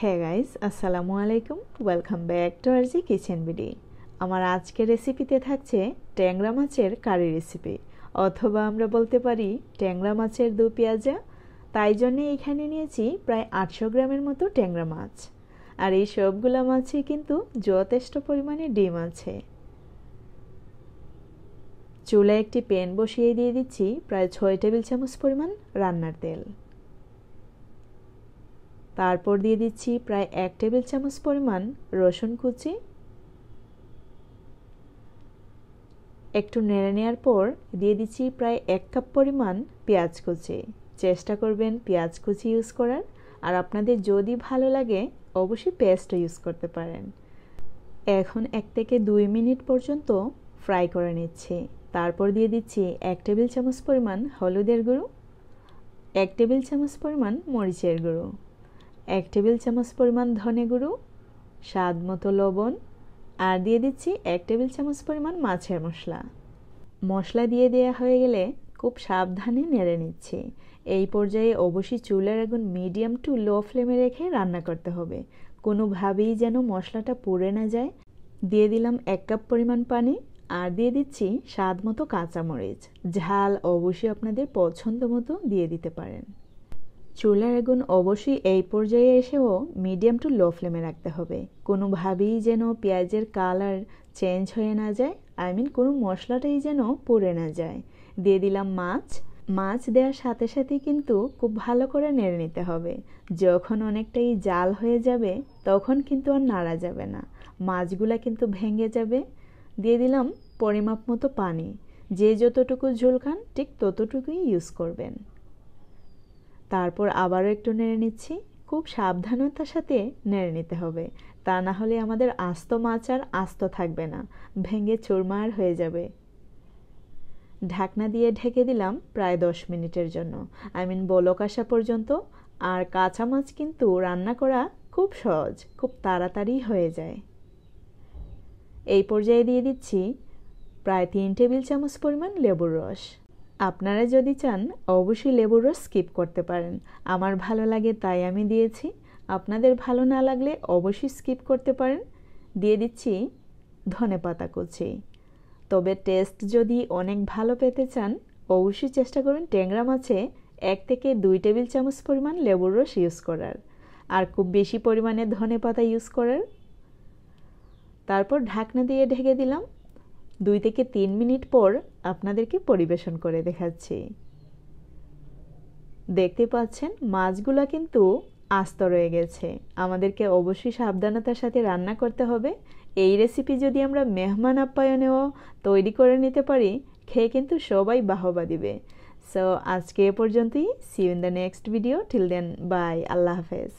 হ্যাঁ গাইস, আসসালামু আলাইকুম। Welcome back to RG kitchen BD. আমার আজকের রেসিপিতে থাকছে ট্যাংরা মাছের কারি রেসিপি, অথবা আমরা বলতে পারি ট্যাংরা মাছের দু পেঁয়াজা। তাই জন্যে এখানে নিয়েছি প্রায় 800 গ্রামের মতো ট্যাংরা মাছ। আর এই সবগুলা মাছই কিন্তু যথেষ্ট পরিমাণে ডিম আছে। চুলায় একটি প্যান বসিয়ে দিয়ে দিচ্ছি প্রায় 6 টেবিল চামচ পরিমাণ রান্নার তেল। তারপর দিয়ে দিচ্ছি প্রায় 1 টেবিল চামচ পরিমাণ রসুন কুচি। একটু নেড়ে নেওয়ার পর দিয়ে দিচ্ছি প্রায় 1 কাপ পরিমাণ পেঁয়াজ কুচি। চেষ্টা করবেন পেঁয়াজ কুচি ইউজ করার, আর আপনাদের যদি ভালো লাগে অবশ্যই পেস্টও ইউজ করতে পারেন। এখন 1 থেকে 2 মিনিট পর্যন্ত ফ্রাই করে নিচ্ছি। তারপর দিয়ে দিচ্ছি 1 টেবিল চামচ পরিমাণ হলুদের গুঁড়ো, 1 টেবিল চামচ পরিমাণ মরিচের গুঁড়ো, 1 টেবিল চামচ পরিমাণ ধনে গুঁড়ো, স্বাদ মতো লবণ, আর দিয়ে দিচ্ছি 1 টেবিল চামচ পরিমাণ মাছের মশলা। মশলা দিয়ে দেওয়া হয়ে গেলে খুব সাবধানে নেড়ে নিচ্ছি। এই পর্যায়ে অবশ্যই চুলার আগুন মিডিয়াম টু লো ফ্লেমে রেখে রান্না করতে হবে, কোনোভাবেই যেন মশলাটা পুড়ে না যায়। দিয়ে দিলাম 1 কাপ পরিমাণ পানি, আর দিয়ে দিচ্ছি স্বাদ মতো কাঁচামরিচ। ঝাল অবশ্যই আপনাদের পছন্দ মতো দিয়ে দিতে পারেন। চুলার আগুন অবশ্যই এই পর্যায়ে এসেও মিডিয়াম টু লো ফ্লেমে রাখতে হবে, কোনোভাবেই যেন পেঁয়াজের কালার চেঞ্জ হয়ে না যায়, কোনো মশলাটাই যেন পুড়ে না যায়। দিয়ে দিলাম মাছ দেওয়ার সাথে সাথেই কিন্তু খুব ভালো করে নেড়ে নিতে হবে। যখন অনেকটাই জাল হয়ে যাবে তখন কিন্তু আর নাড়া যাবে না, মাছগুলা কিন্তু ভেঙে যাবে। দিয়ে দিলাম পরিমাপ মতো পানি, যে যতটুকু ঝোল খান ঠিক ততটুকুই ইউজ করবেন। তারপর আবারও একটু নেড়ে নিচ্ছি। খুব সাবধানতার সাথে নেড়ে নিতে হবে, তা না হলে আমাদের আস্ত মাছ আর আস্ত থাকবে না, ভেঙে চুরমার হয়ে যাবে। ঢাকনা দিয়ে ঢেকে দিলাম প্রায় 10 মিনিটের জন্য, বলক আসা পর্যন্ত। আর কাঁচা মাছ কিন্তু রান্না করা খুব সহজ, খুব তাড়াতাড়ি হয়ে যায়। এই পর্যায়ে দিয়ে দিচ্ছি প্রায় 3 টেবিল চামচ পরিমাণ লেবুর রস। আপনারা যদি চান অবশ্যই লেবুর রস স্কিপ করতে পারেন, আমার ভালো লাগে তাই আমি দিয়েছি। আপনাদের ভালো না লাগলে অবশ্যই স্কিপ করতে পারেন। দিয়ে দিচ্ছি ধনেপাতা কুচি। তবে টেস্ট যদি অনেক ভালো পেতে চান অবশ্যই চেষ্টা করবেন ট্যাংরা মাছে 1 থেকে 2 টেবিল চামচ পরিমাণ লেবুর রস ইউজ করার, আর খুব বেশি পরিমাণে ধনেপাতা ইউজ করার। তারপর ঢাকনা দিয়ে ঢেকে দিলাম। 2 থেকে 3 মিনিট পর আপনাদেরকে পরিবেশন করে দেখাচ্ছি। দেখতে পাচ্ছেন মাছগুলা কিন্তু আস্ত রয়ে গেছে। আমাদেরকে অবশ্যই সাবধানতার সাথে রান্না করতে হবে। এই রেসিপি যদি আমরা মেহমান আপ্যায়নেও তৈরি করে নিতে পারি, খেয়ে কিন্তু সবাই বাহবা দিবে। সো আজকে এ পর্যন্তই। See you in the next video. Till then bye, আল্লাহ হাফেজ।